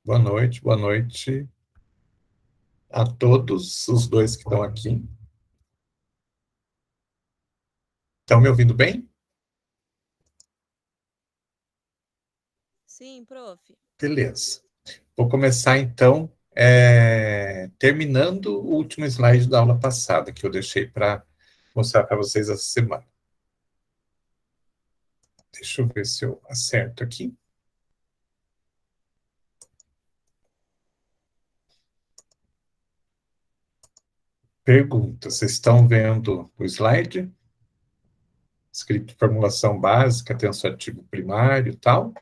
Boa noite a todos os dois que estão aqui. Estão me ouvindo bem? Sim, prof. Beleza. Vou começar então, terminando o último slide da aula passada, que eu deixei para mostrar para vocês essa semana. Deixa eu ver se eu acerto aqui. Pergunta: vocês estão vendo o slide? Escrito formulação básica, tensoativo primário e tal?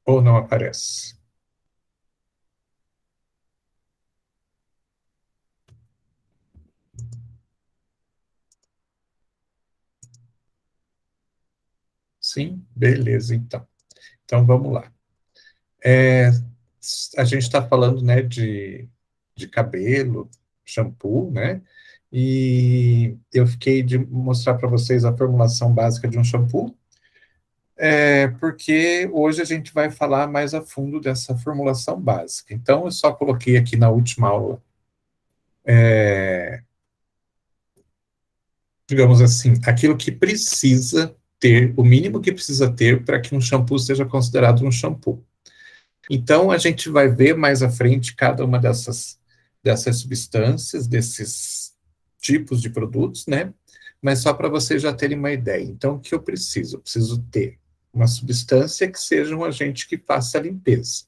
Ou não aparece? Sim? Beleza, então. Então vamos lá. A gente está falando, né, de cabelo, shampoo, né? E eu fiquei de mostrar para vocês a formulação básica de um shampoo, porque hoje a gente vai falar mais a fundo dessa formulação básica. Então, eu só coloquei aqui na última aula, digamos assim, aquilo que precisa ter, o mínimo que precisa ter para que um shampoo seja considerado um shampoo. Então, a gente vai ver mais à frente cada uma dessas substâncias, desses tipos de produtos, né? Mas só para vocês já terem uma ideia. Então, o que eu preciso? Eu preciso ter uma substância que seja um agente que faça a limpeza.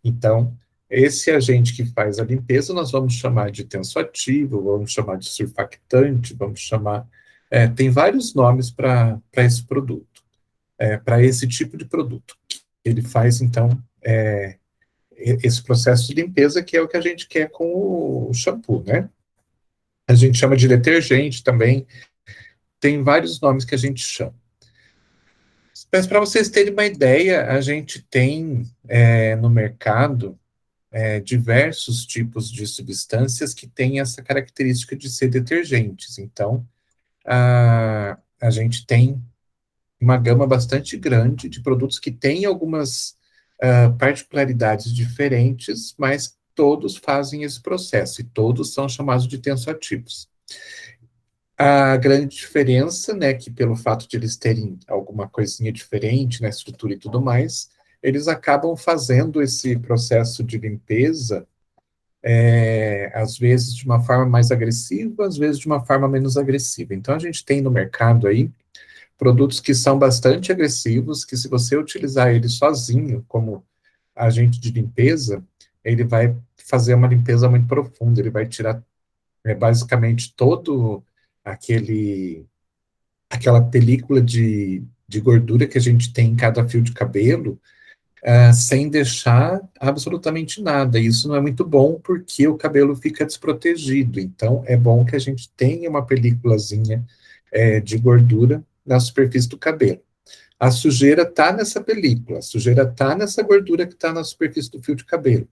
Então, esse agente que faz a limpeza, nós vamos chamar de tensoativo, vamos chamar de surfactante, vamos chamar. Tem vários nomes para esse produto, para esse tipo de produto. Ele faz, então, esse processo de limpeza, que é o que a gente quer com o shampoo, né? A gente chama de detergente também, tem vários nomes que a gente chama. Mas para vocês terem uma ideia, a gente tem no mercado diversos tipos de substâncias que têm essa característica de ser detergentes. Então, a gente tem uma gama bastante grande de produtos que têm algumas particularidades diferentes, mas todos fazem esse processo e todos são chamados de tensoativos. A grande diferença, né, que pelo fato de eles terem alguma coisinha diferente na estrutura e tudo mais, eles acabam fazendo esse processo de limpeza, às vezes de uma forma mais agressiva, às vezes de uma forma menos agressiva. Então, a gente tem no mercado aí produtos que são bastante agressivos, que se você utilizar ele sozinho, como agente de limpeza, ele vai fazer uma limpeza muito profunda, ele vai tirar basicamente todo aquele aquela película de gordura que a gente tem em cada fio de cabelo, sem deixar absolutamente nada. Isso não é muito bom porque o cabelo fica desprotegido. Então, é bom que a gente tenha uma películazinha de gordura na superfície do cabelo. A sujeira está nessa película, a sujeira está nessa gordura que está na superfície do fio de cabelo.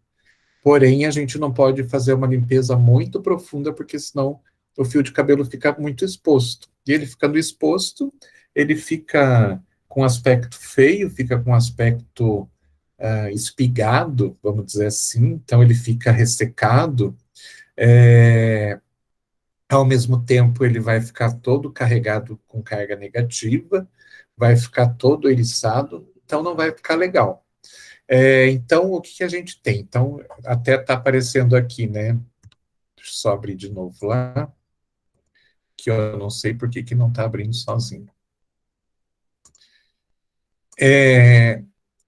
Porém, a gente não pode fazer uma limpeza muito profunda, porque senão o fio de cabelo fica muito exposto. E ele ficando exposto, ele fica com aspecto feio, fica com aspecto espigado, vamos dizer assim, então ele fica ressecado, ao mesmo tempo ele vai ficar todo carregado com carga negativa, vai ficar todo eriçado, então não vai ficar legal. Então, o que, que a gente tem? Então, até está aparecendo aqui, né? Deixa eu só abrir de novo lá, que eu não sei por que, que não está abrindo sozinho.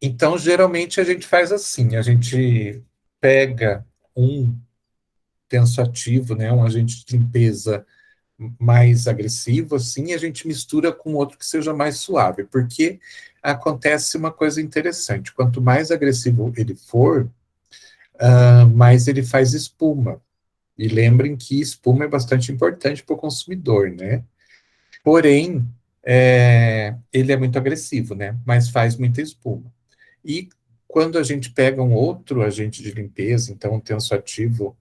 Então, geralmente a gente faz assim, a gente pega um tensoativo, né, um agente de limpeza mais agressivo, assim, e a gente mistura com outro que seja mais suave, porque acontece uma coisa interessante, quanto mais agressivo ele for, mais ele faz espuma. E lembrem que espuma é bastante importante para o consumidor, né? Porém, ele é muito agressivo, né? Mas faz muita espuma. E quando a gente pega um outro agente de limpeza, então um tensoativo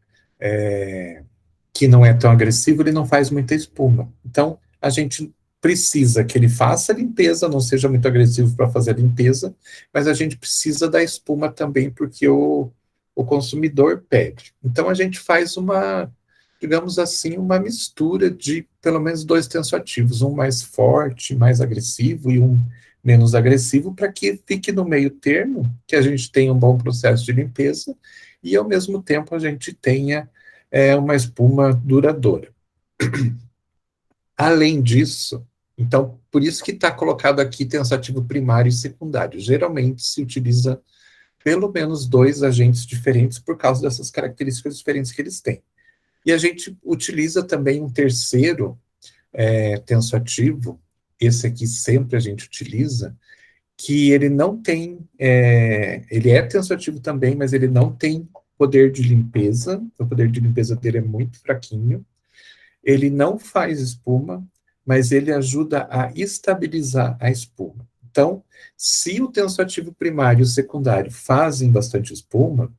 que não é tão agressivo, ele não faz muita espuma. Então, a gente precisa que ele faça a limpeza, não seja muito agressivo para fazer a limpeza, mas a gente precisa da espuma também, porque o consumidor pede. Então, a gente faz uma, digamos assim, uma mistura de pelo menos dois tensoativos, um mais forte, mais agressivo, e um menos agressivo, para que fique no meio termo, que a gente tenha um bom processo de limpeza, e ao mesmo tempo a gente tenha uma espuma duradoura. Além disso, então, por isso que está colocado aqui tensoativo primário e secundário. Geralmente se utiliza pelo menos dois agentes diferentes por causa dessas características diferentes que eles têm. E a gente utiliza também um terceiro tensoativo, esse aqui sempre a gente utiliza, que ele não tem, ele é tensoativo também, mas ele não tem poder de limpeza, o poder de limpeza dele é muito fraquinho, ele não faz espuma, mas ele ajuda a estabilizar a espuma. Então, se o tensoativo primário e o secundário fazem bastante espuma,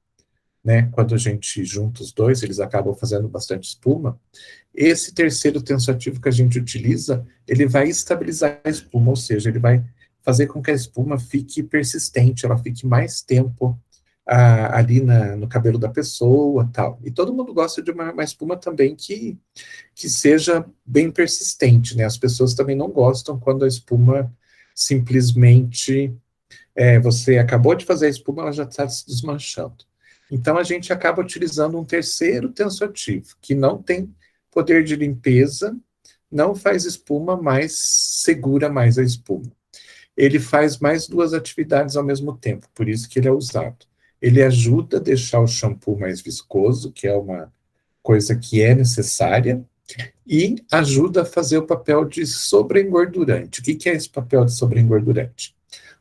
né, quando a gente junta os dois, eles acabam fazendo bastante espuma, esse terceiro tensoativo que a gente utiliza, ele vai estabilizar a espuma, ou seja, ele vai fazer com que a espuma fique persistente, ela fique mais tempo ali no cabelo da pessoa, tal. E todo mundo gosta de uma espuma também que seja bem persistente, né? As pessoas também não gostam quando a espuma simplesmente você acabou de fazer a espuma, ela já está se desmanchando. Então a gente acaba utilizando um terceiro tensoativo, que não tem poder de limpeza, não faz espuma, mas segura mais a espuma. Ele faz mais duas atividades ao mesmo tempo, por isso que ele é usado. Ele ajuda a deixar o shampoo mais viscoso, que é uma coisa que é necessária, e ajuda a fazer o papel de sobreengordurante. O que é esse papel de sobreengordurante?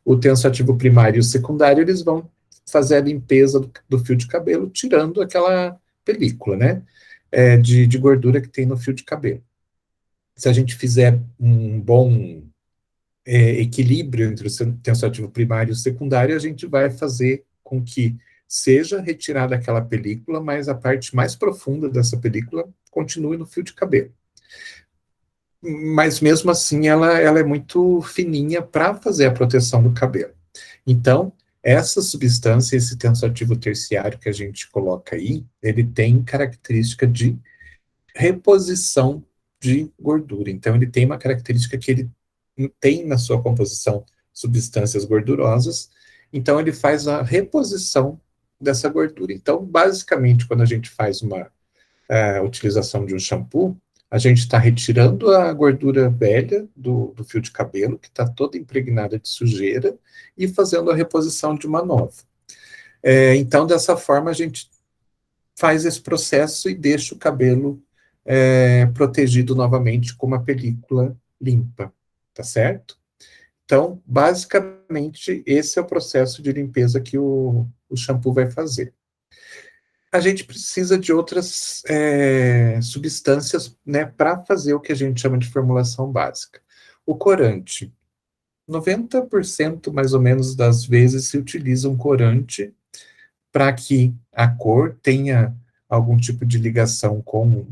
O tensoativo primário e o secundário, eles vão fazer a limpeza do fio de cabelo, tirando aquela película, né, de gordura que tem no fio de cabelo. Se a gente fizer um bom equilíbrio entre o tensoativo primário e o secundário, a gente vai fazer com que seja retirada aquela película, mas a parte mais profunda dessa película continue no fio de cabelo. Mas mesmo assim ela é muito fininha para fazer a proteção do cabelo. Então, essa substância, esse tensoativo terciário que a gente coloca aí, ele tem característica de reposição de gordura. Então, ele tem uma característica que ele tem na sua composição substâncias gordurosas, então ele faz a reposição dessa gordura. Então, basicamente, quando a gente faz uma utilização de um shampoo, a gente está retirando a gordura velha do fio de cabelo, que está toda impregnada de sujeira, e fazendo a reposição de uma nova. Então, dessa forma, a gente faz esse processo e deixa o cabelo protegido novamente com uma película limpa, tá certo? Então, basicamente, esse é o processo de limpeza que o shampoo vai fazer. A gente precisa de outras substâncias, né, para fazer o que a gente chama de formulação básica. O corante. 90% mais ou menos das vezes se utiliza um corante para que a cor tenha algum tipo de ligação com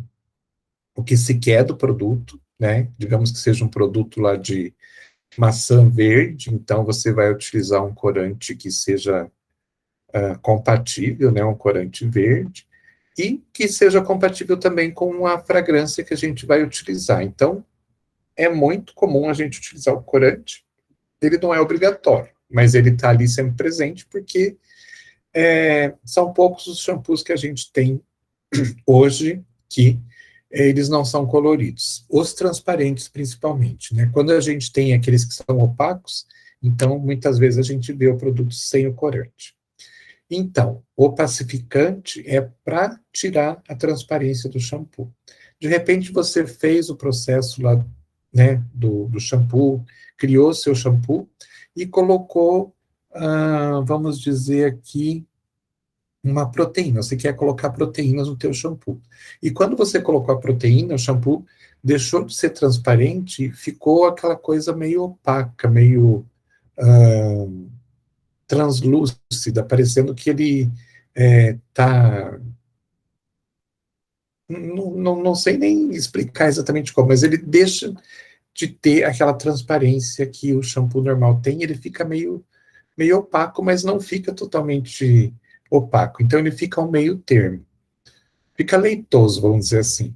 o que se quer do produto, né? Digamos que seja um produto lá de maçã verde, então você vai utilizar um corante que seja compatível, né? Um corante verde, e que seja compatível também com a fragrância que a gente vai utilizar. Então, é muito comum a gente utilizar o corante, ele não é obrigatório, mas ele está ali sempre presente, porque são poucos os shampoos que a gente tem hoje que eles não são coloridos. Os transparentes, principalmente, né? Quando a gente tem aqueles que são opacos, então, muitas vezes a gente vê o produto sem o corante. Então, o pacificante é para tirar a transparência do shampoo. De repente, você fez o processo lá, né, do shampoo, criou seu shampoo e colocou, vamos dizer aqui, uma proteína. Você quer colocar proteínas no teu shampoo. E quando você colocou a proteína, o shampoo deixou de ser transparente e ficou aquela coisa meio opaca, meio translúcida, parecendo que ele tá. Não sei nem explicar exatamente como, mas ele deixa de ter aquela transparência que o shampoo normal tem. Ele fica meio opaco, mas não fica totalmente opaco. Então, ele fica ao meio termo. Fica leitoso, vamos dizer assim.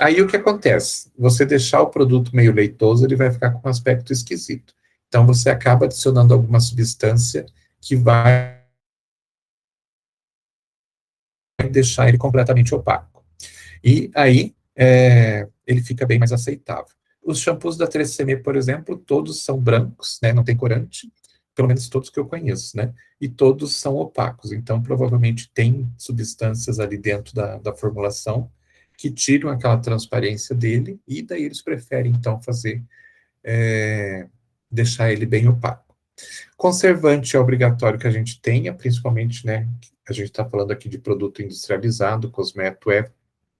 Aí, o que acontece? Você deixar o produto meio leitoso, ele vai ficar com um aspecto esquisito. Então, você acaba adicionando alguma substância que vai deixar ele completamente opaco. E aí, ele fica bem mais aceitável. Os shampoos da 3CM, por exemplo, todos são brancos, né, não tem corante, pelo menos todos que eu conheço, né, e todos são opacos, então provavelmente tem substâncias ali dentro da formulação que tiram aquela transparência dele, e daí eles preferem, então, deixar ele bem opaco. Conservante é obrigatório que a gente tenha, principalmente, né, a gente está falando aqui de produto industrializado, cosmético é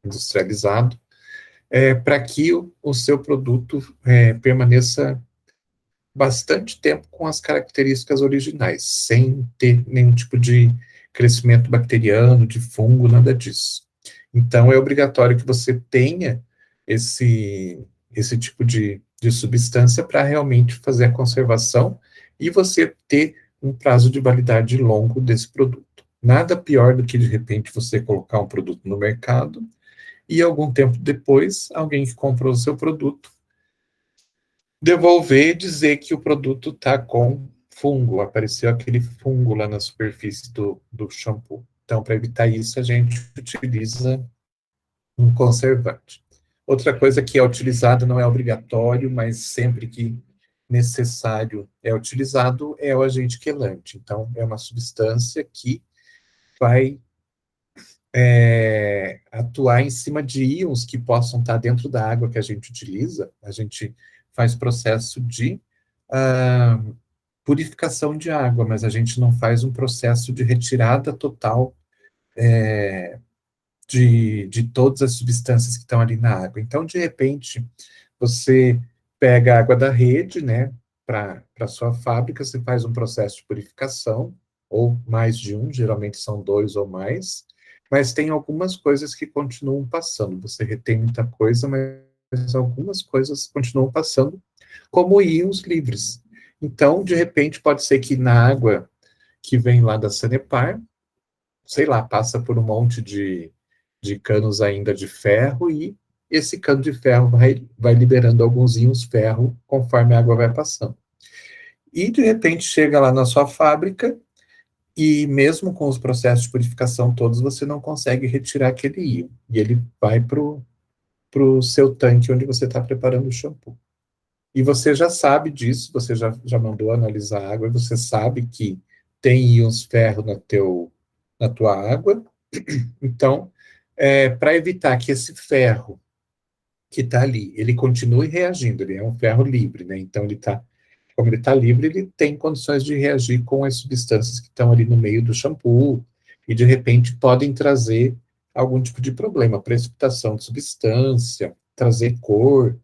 industrializado, para que o seu produto permaneça bastante tempo com as características originais, sem ter nenhum tipo de crescimento bacteriano, de fungo, nada disso. Então, é obrigatório que você tenha esse tipo de substância para realmente fazer a conservação e você ter um prazo de validade longo desse produto. Nada pior do que, de repente, você colocar um produto no mercado e algum tempo depois, alguém que comprou o seu produto devolver e dizer que o produto está com fungo, apareceu aquele fungo lá na superfície do shampoo. Então, para evitar isso, a gente utiliza um conservante. Outra coisa que é utilizada, não é obrigatório, mas sempre que necessário é utilizado, é o agente quelante. Então, é uma substância que vai atuar em cima de íons que possam estar dentro da água que a gente utiliza. A gente faz processo de ah, purificação de água, mas a gente não faz um processo de retirada total de todas as substâncias que estão ali na água. Então, de repente, você pega a água da rede, né, para a sua fábrica, você faz um processo de purificação, ou mais de um, geralmente são dois ou mais, mas tem algumas coisas que continuam passando. Você retém muita coisa, mas algumas coisas continuam passando, como íons livres. Então, de repente, pode ser que na água que vem lá da Sanepar, sei lá, passa por um monte de canos ainda de ferro e esse cano de ferro vai liberando alguns íons ferro conforme a água vai passando. E, de repente, chega lá na sua fábrica e mesmo com os processos de purificação todos, você não consegue retirar aquele íon. E ele vai para o seu tanque onde você está preparando o shampoo. E você já sabe disso, você já mandou analisar a água, e você sabe que tem íons ferro na tua água. Então, para evitar que esse ferro que está ali, ele continue reagindo, ele é um ferro livre, né? Então, como ele está livre, ele tem condições de reagir com as substâncias que estão ali no meio do shampoo, e de repente podem trazer algum tipo de problema, precipitação de substância, trazer cor,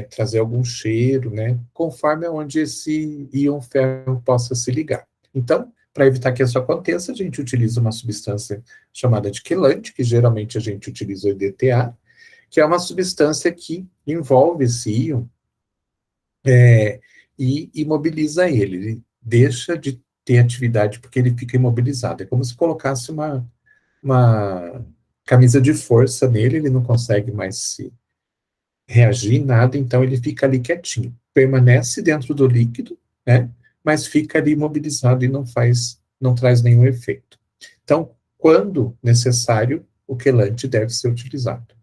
trazer algum cheiro, né? Conforme aonde esse íon ferro possa se ligar. Então, para evitar que isso aconteça, a gente utiliza uma substância chamada de quelante, que geralmente a gente utiliza o EDTA, que é uma substância que envolve esse íon e imobiliza ele. Ele deixa de ter atividade porque ele fica imobilizado. É como se colocasse uma camisa de força nele, ele não consegue mais se reagir, nada, então ele fica ali quietinho. Permanece dentro do líquido, né? Mas fica ali imobilizado e não traz nenhum efeito. Então, quando necessário, o quelante deve ser utilizado.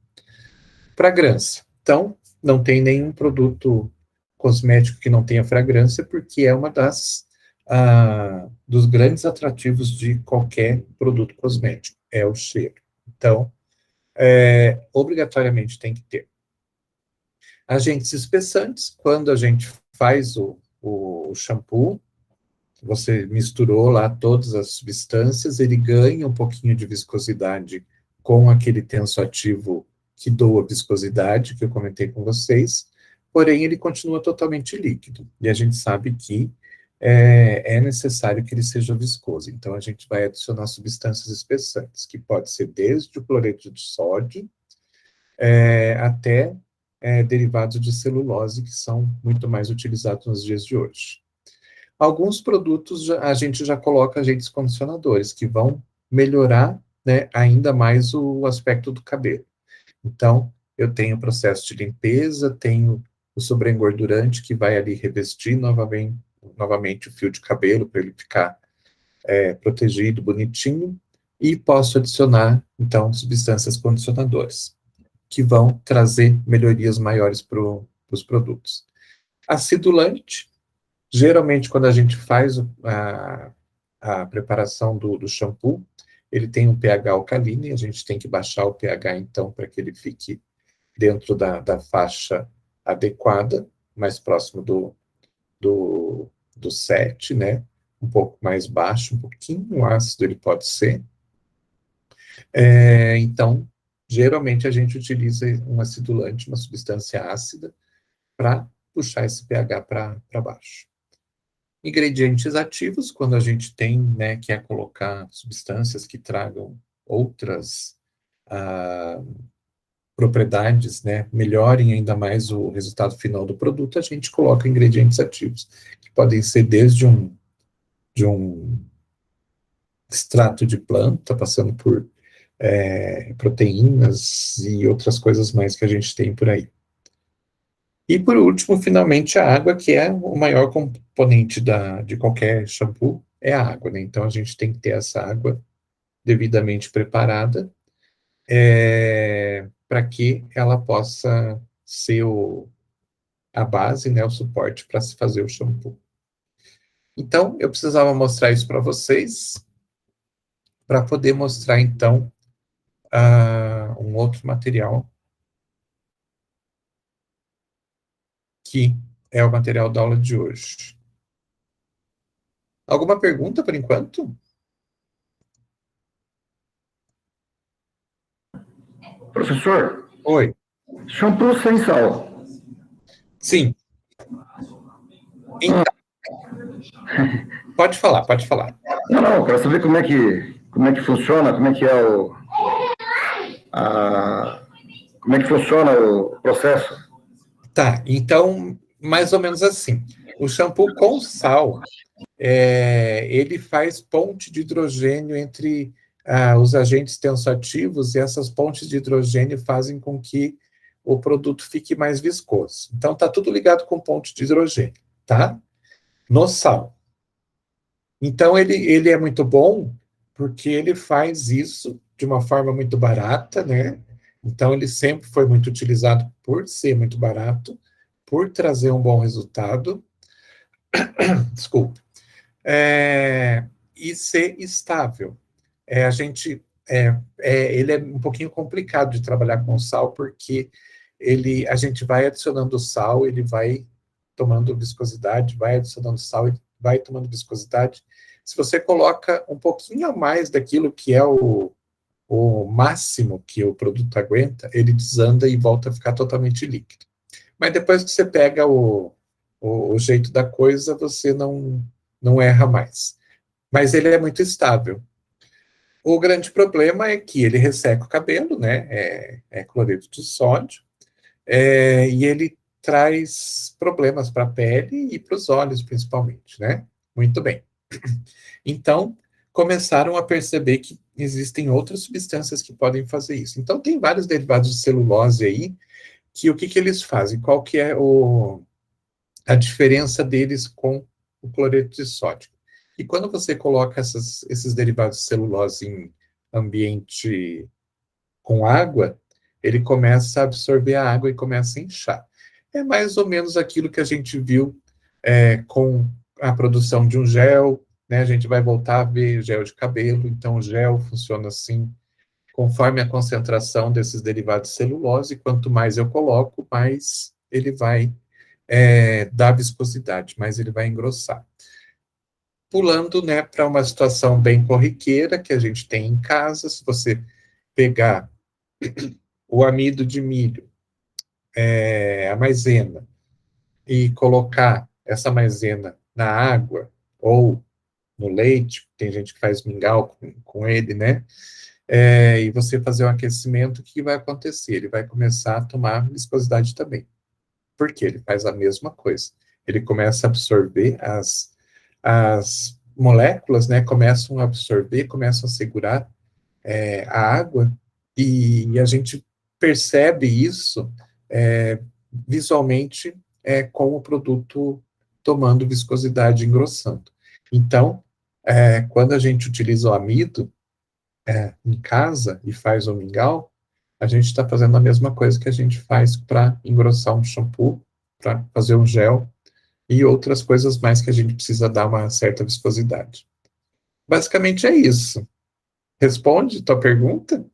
Fragrância. Então, não tem nenhum produto cosmético que não tenha fragrância, porque é uma dos grandes atrativos de qualquer produto cosmético, é o cheiro. Então, obrigatoriamente tem que ter. Agentes espessantes, quando a gente faz o shampoo, você misturou lá todas as substâncias, ele ganha um pouquinho de viscosidade com aquele tensoativo que doa viscosidade, que eu comentei com vocês, porém ele continua totalmente líquido, e a gente sabe que é necessário que ele seja viscoso, então a gente vai adicionar substâncias espessantes, que pode ser desde o cloreto de sódio até derivados de celulose, que são muito mais utilizados nos dias de hoje. Alguns produtos a gente já coloca agentes condicionadores, que vão melhorar, né, ainda mais o aspecto do cabelo. Então, eu tenho o processo de limpeza, tenho o sobreengordurante, que vai ali revestir novamente o fio de cabelo, para ele ficar protegido, bonitinho, e posso adicionar, então, substâncias condicionadoras, que vão trazer melhorias maiores para os produtos. Acidulante, geralmente, quando a gente faz a preparação do shampoo, ele tem um pH alcalino, e a gente tem que baixar o pH, então, para que ele fique dentro da faixa adequada, mais próximo do 7, né? Um pouco mais baixo, um pouquinho ácido ele pode ser. Então, geralmente a gente utiliza um acidulante, uma substância ácida, para puxar esse pH para baixo. Ingredientes ativos, quando a gente tem, né, quer colocar substâncias que tragam outras propriedades, né, melhorem ainda mais o resultado final do produto, a gente coloca ingredientes ativos, que podem ser desde de um extrato de planta, passando por proteínas e outras coisas mais que a gente tem por aí. E por último, finalmente, a água, que é o maior componente de qualquer shampoo, é a água, né? Então a gente tem que ter essa água devidamente preparada, para que ela possa ser a base, né, o suporte para se fazer o shampoo. Então, eu precisava mostrar isso para vocês, para poder mostrar, então, um outro material, que é o material da aula de hoje. Alguma pergunta por enquanto? Professor, Oi. shampoo sem sal. Sim. Então, pode falar, pode falar. Não, quero saber como é que funciona, como é que é como é que funciona o processo. Tá, então, mais ou menos assim. O shampoo com sal, ele faz ponte de hidrogênio entre os agentes tensoativos, e essas pontes de hidrogênio fazem com que o produto fique mais viscoso. Então, tá tudo ligado com ponte de hidrogênio, tá? No sal. Então, ele é muito bom porque ele faz isso de uma forma muito barata, né? Então, ele sempre foi muito utilizado por ser muito barato, por trazer um bom resultado, desculpa, e ser estável. Ele é um pouquinho complicado de trabalhar com sal, porque a gente vai adicionando sal, ele vai tomando viscosidade, vai adicionando sal e vai tomando viscosidade. Se você coloca um pouquinho a mais daquilo que é o máximo que o produto aguenta, ele desanda e volta a ficar totalmente líquido. Mas depois que você pega o jeito da coisa, você não erra mais. Mas ele é muito estável. O grande problema é que ele resseca o cabelo, né? É cloreto de sódio, e ele traz problemas para a pele e para os olhos, principalmente, né? Muito bem. Então, começaram a perceber que existem outras substâncias que podem fazer isso. Então, tem vários derivados de celulose aí, que o que eles fazem? Qual que é a diferença deles com o cloreto de sódio? E quando você coloca esses derivados de celulose em ambiente com água, ele começa a absorver a água e começa a inchar. É mais ou menos aquilo que a gente viu com a produção de um gel, né? A gente vai voltar a ver gel de cabelo, então o gel funciona assim, conforme a concentração desses derivados de celulose, quanto mais eu coloco, mais ele vai dar viscosidade, mais ele vai engrossar. Pulando, né, para uma situação bem corriqueira que a gente tem em casa, se você pegar o amido de milho, a maisena, e colocar essa maisena na água ou no leite, tem gente que faz mingau com ele, né? e você fazer um aquecimento, o que vai acontecer? Ele vai começar a tomar viscosidade também. Por quê? Ele faz a mesma coisa. Ele começa a absorver as moléculas, né, começam a absorver, começam a segurar a água, e a gente percebe isso visualmente com o produto tomando viscosidade, engrossando. Então, quando a gente utiliza o amido em casa e faz o mingau, a gente está fazendo a mesma coisa que a gente faz para engrossar um shampoo, para fazer um gel e outras coisas mais que a gente precisa dar uma certa viscosidade. Basicamente é isso. Responde tua pergunta?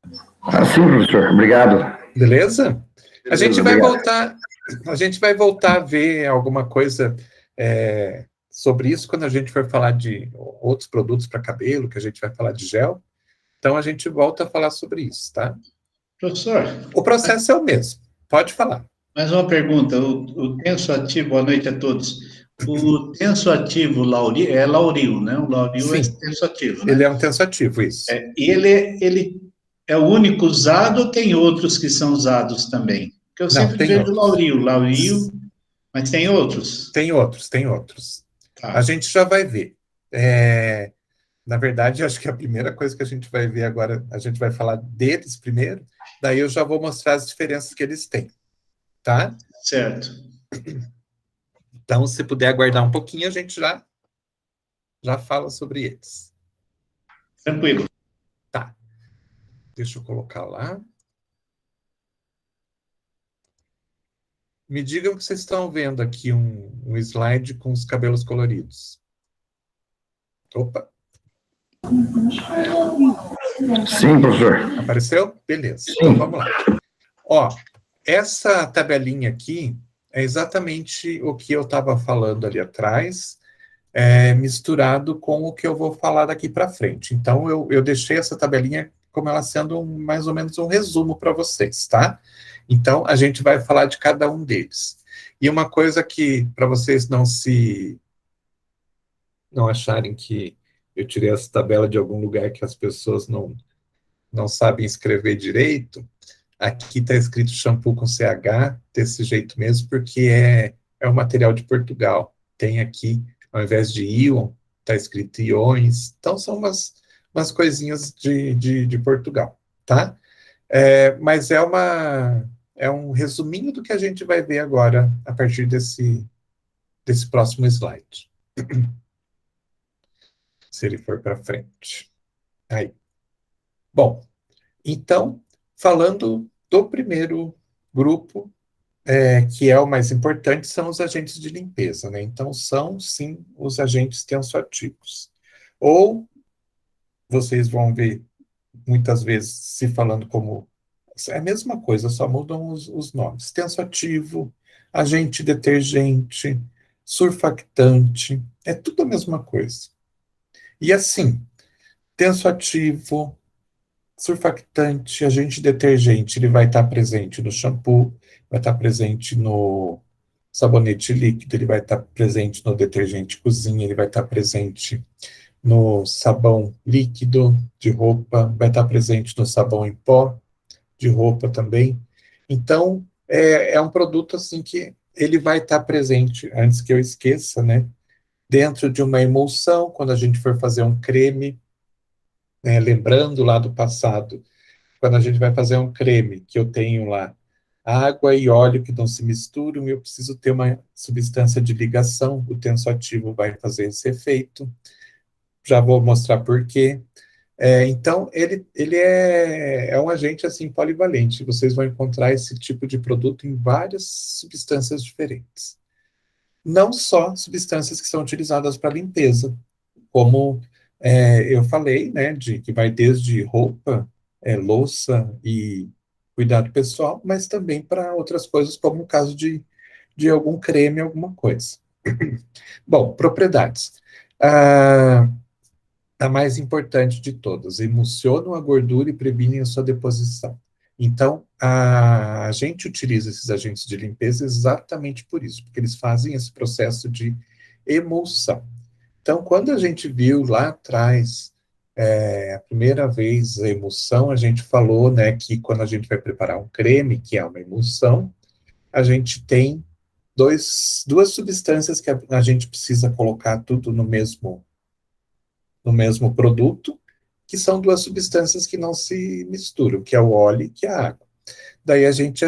Sim, professor. Obrigado. Beleza? A gente vai Obrigado. voltar a ver alguma coisa sobre isso quando a gente for falar de outros produtos para cabelo, que a gente vai falar de gel. Então a gente volta a falar sobre isso, tá? Professor, O processo é o mesmo. Pode falar. mais uma pergunta. O tenso ativo, boa noite a todos. O tenso ativo Lauril, é Lauril, né? O Lauril é Sim, tenso ativo, ele né? é um tensoativo, isso. E ele é o único usado ou tem outros que são usados também? Porque eu Não, sempre tem vejo outros. Lauril, mas tem outros? Tem outros, tem outros. A Tá, gente já vai ver. Na verdade, acho que a primeira coisa que a gente vai ver agora, a gente vai falar deles primeiro, daí eu já vou mostrar as diferenças que eles têm, tá? certo. Então, se puder aguardar um pouquinho, a gente já fala sobre eles. Tranquilo. Tá. Deixa eu colocar lá. Me digam que vocês estão vendo aqui um slide com os cabelos coloridos. Opa, Sim, professor. apareceu? Beleza. Sim. Então, vamos lá. Ó, essa tabelinha aqui é exatamente o que eu estava falando ali atrás, misturado com o que eu vou falar daqui para frente. Então, eu deixei essa tabelinha como ela sendo mais ou menos um resumo para vocês, tá? Então, a gente vai falar de cada um deles. E uma coisa que, para vocês não acharem que eu tirei essa tabela de algum lugar que as pessoas não sabem escrever direito, aqui está escrito shampoo com CH, desse jeito mesmo, porque é um material de Portugal. Tem aqui, ao invés de íon, está escrito iões. Então, são umas coisinhas de Portugal, tá? Mas é um resuminho do que a gente vai ver agora, a partir desse próximo slide. Se ele for para frente. Aí. Bom, então, falando do primeiro grupo, que é o mais importante, são os agentes de limpeza, né? Então, são, sim, os agentes tensoativos. Ou, vocês vão ver, muitas vezes, se falando como... É a mesma coisa, só mudam os nomes. Tensoativo, agente detergente, surfactante, é tudo a mesma coisa. E assim, tensoativo, surfactante, agente detergente, ele vai estar presente no shampoo, vai estar presente no sabonete líquido, ele vai estar presente no detergente cozinha, ele vai estar presente no sabão líquido de roupa, vai estar presente no sabão em pó de roupa também. Então, é um produto assim que ele vai estar presente, antes que eu esqueça, né? Dentro de uma emulsão, quando a gente for fazer um creme, né, lembrando lá do passado, quando a gente vai fazer um creme, que eu tenho lá água e óleo que não se misturam, e eu preciso ter uma substância de ligação, o tensoativo vai fazer esse efeito. Já vou mostrar por quê. Então, ele é um agente assim polivalente. Vocês vão encontrar esse tipo de produto em várias substâncias diferentes. Não só substâncias que são utilizadas para limpeza, como eu falei, né, que vai desde roupa, louça e cuidado pessoal, mas também para outras coisas, como o caso de algum creme, alguma coisa. Bom, propriedades. A mais importante de todas, emulsionam a gordura e previnem a sua deposição. Então, a gente utiliza esses agentes de limpeza exatamente por isso, porque eles fazem esse processo de emulsão. Então, quando a gente viu lá atrás a primeira vez a emulsão, a gente falou, né, que quando a gente vai preparar um creme, que é uma emulsão, a gente tem duas substâncias que a gente precisa colocar tudo no mesmo produto, que são duas substâncias que não se misturam, que é o óleo e que é a água. Daí a gente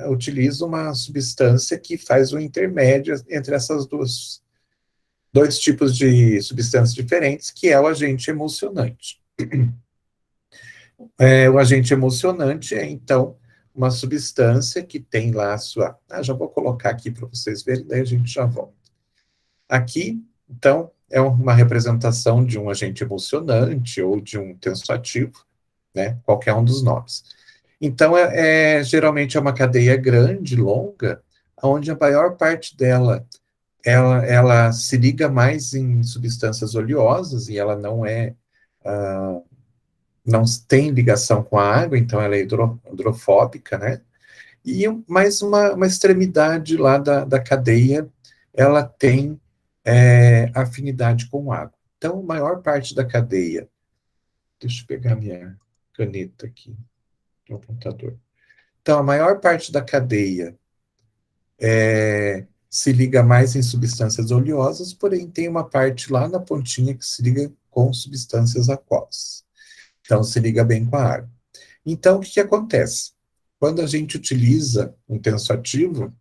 utiliza uma substância que faz o intermédio entre essas dois tipos de substâncias diferentes, que é o agente emulsionante. O agente emulsionante é, então, uma substância que tem lá a sua... já vou colocar aqui para vocês verem, daí a gente já volta. Aqui, então, é uma representação de um agente emulsionante ou de um tensoativo, né? Qualquer um dos nomes. Então, geralmente é uma cadeia grande, longa, onde a maior parte dela ela se liga mais em substâncias oleosas e ela não tem ligação com a água, então ela é hidrofóbica, né? E mais uma extremidade lá da cadeia, ela tem afinidade com água. Então, a maior parte da cadeia, deixa eu pegar minha caneta aqui no computador. Então, a maior parte da cadeia se liga mais em substâncias oleosas, porém tem uma parte lá na pontinha que se liga com substâncias aquosas. Então, se liga bem com a água. Então, o que acontece? Quando a gente utiliza um tensoativo,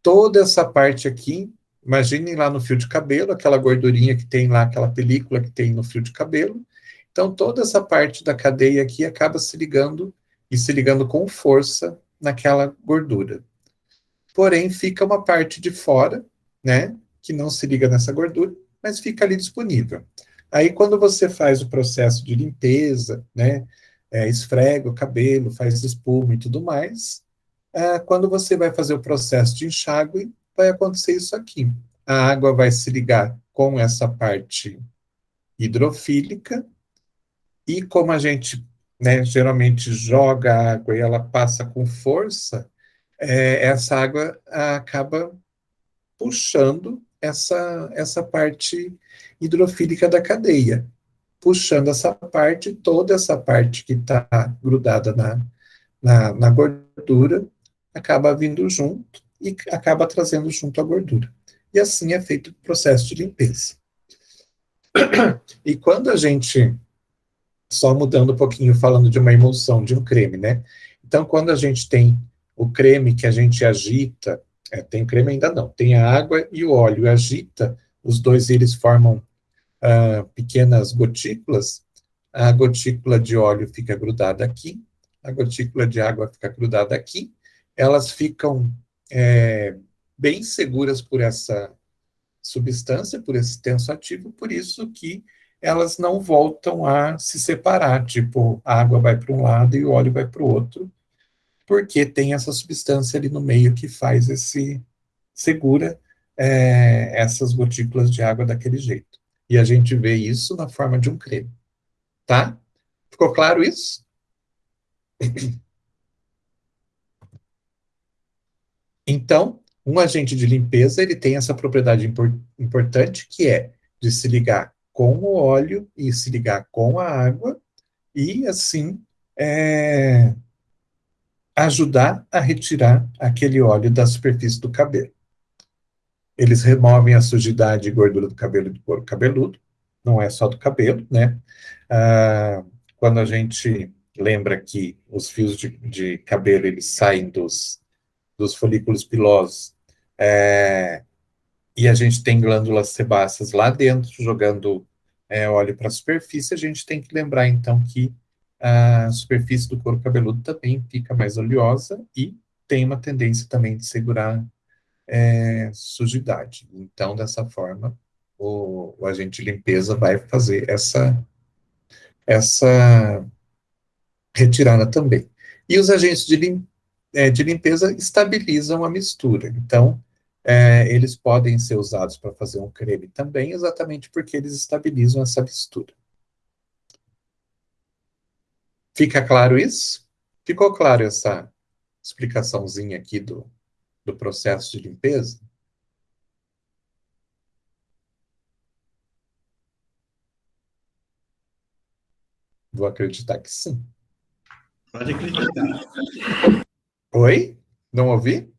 toda essa parte aqui, imaginem lá no fio de cabelo, aquela gordurinha que tem lá, aquela película que tem no fio de cabelo. Então, toda essa parte da cadeia aqui acaba se ligando e se ligando com força naquela gordura. Porém, fica uma parte de fora, né, que não se liga nessa gordura, mas fica ali disponível. Aí, quando você faz o processo de limpeza, né, esfrega o cabelo, faz espuma e tudo mais, quando você vai fazer o processo de enxágue, vai acontecer isso aqui. A água vai se ligar com essa parte hidrofílica, e como a gente, né, geralmente joga a água e ela passa com força, essa água acaba puxando essa parte hidrofílica da cadeia, puxando essa parte, toda essa parte que está grudada na gordura, acaba vindo junto e acaba trazendo junto a gordura. E assim é feito o processo de limpeza. E quando a gente, só mudando um pouquinho, falando de uma emulsão, de um creme, né? Então, quando a gente tem o creme que a gente agita, tem creme ainda não, tem a água e o óleo, agita, os dois eles formam pequenas gotículas, a gotícula de óleo fica grudada aqui, a gotícula de água fica grudada aqui, elas ficam bem seguras por essa substância, por esse tensoativo, por isso que elas não voltam a se separar, tipo, a água vai para um lado e o óleo vai para o outro, porque tem essa substância ali no meio que faz segura essas gotículas de água daquele jeito. E a gente vê isso na forma de um creme, tá? Ficou claro isso? Então, um agente de limpeza, ele tem essa propriedade importante, que é de se ligar com o óleo e se ligar com a água, e assim ajudar a retirar aquele óleo da superfície do cabelo. Eles removem a sujidade e gordura do cabelo e do couro cabeludo, não é só do cabelo, né? Quando a gente lembra que os fios de cabelo, eles saem dos folículos pilosos, e a gente tem glândulas sebáceas lá dentro, jogando óleo para a superfície, a gente tem que lembrar, então, que a superfície do couro cabeludo também fica mais oleosa e tem uma tendência também de segurar sujidade. Então, dessa forma, o agente de limpeza vai fazer essa retirada também. E os agentes de limpeza estabilizam a mistura. Então, eles podem ser usados para fazer um creme também, exatamente porque eles estabilizam essa mistura. Fica claro isso? Ficou claro essa explicaçãozinha aqui do processo de limpeza? Vou acreditar que sim. Pode acreditar. Oi? Não ouvi?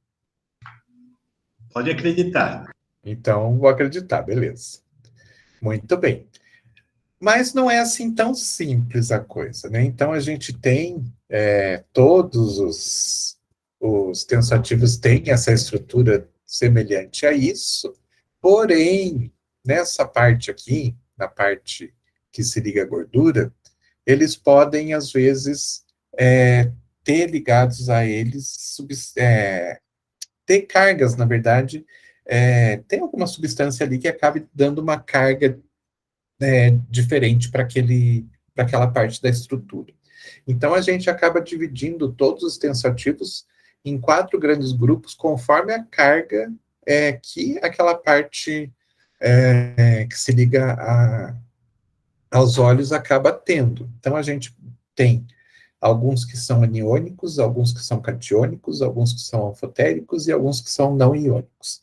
Pode acreditar. Então, vou acreditar, beleza. Muito bem. Mas não é assim tão simples a coisa, né? Então, a gente tem, todos os tensoativos têm essa estrutura semelhante a isso, porém, nessa parte aqui, na parte que se liga à gordura, eles podem, às vezes, ter ligados a eles, ter cargas, na verdade, tem alguma substância ali que acabe dando uma carga diferente para aquela parte da estrutura. Então, a gente acaba dividindo todos os tensoativos em 4 grandes grupos, conforme a carga que aquela parte que se liga aos olhos acaba tendo. Então, a gente tem alguns que são aniônicos, alguns que são catiônicos, alguns que são anfotéricos e alguns que são não iônicos.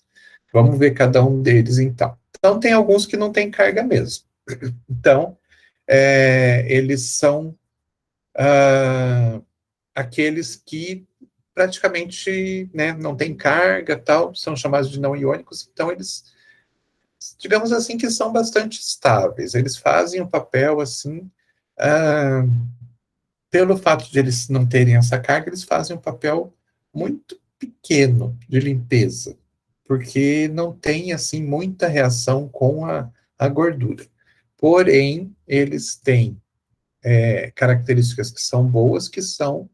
Vamos ver cada um deles, então. Então, tem alguns que não têm carga mesmo. Então, eles são aqueles que praticamente, né, não têm carga, tal, são chamados de não iônicos, então eles, digamos assim, que são bastante estáveis, eles fazem o papel, assim, pelo fato de eles não terem essa carga, eles fazem um papel muito pequeno de limpeza, porque não tem, assim, muita reação com a gordura. Porém, eles têm características que são boas, que são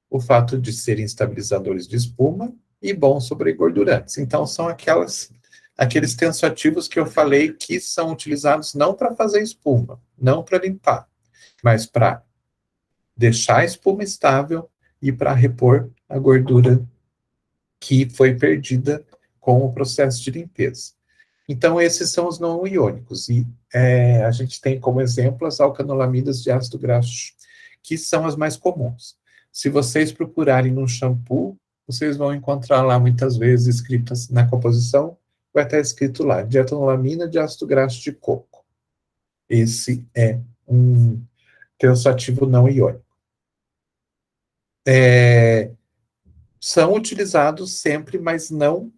o fato de serem estabilizadores de espuma e bons sobregordurantes. Então, são aqueles tensoativos que eu falei que são utilizados não para fazer espuma, não para limpar, mas para deixar a espuma estável e para repor a gordura que foi perdida com o processo de limpeza. Então, esses são os não iônicos. E a gente tem como exemplo as alcanolamidas de ácido graxo, que são as mais comuns. Se vocês procurarem no shampoo, vocês vão encontrar lá muitas vezes escritas na composição, vai estar escrito lá, dietonolamina de ácido graxo de coco. Esse é um tensoativo não iônico. São utilizados sempre, mas não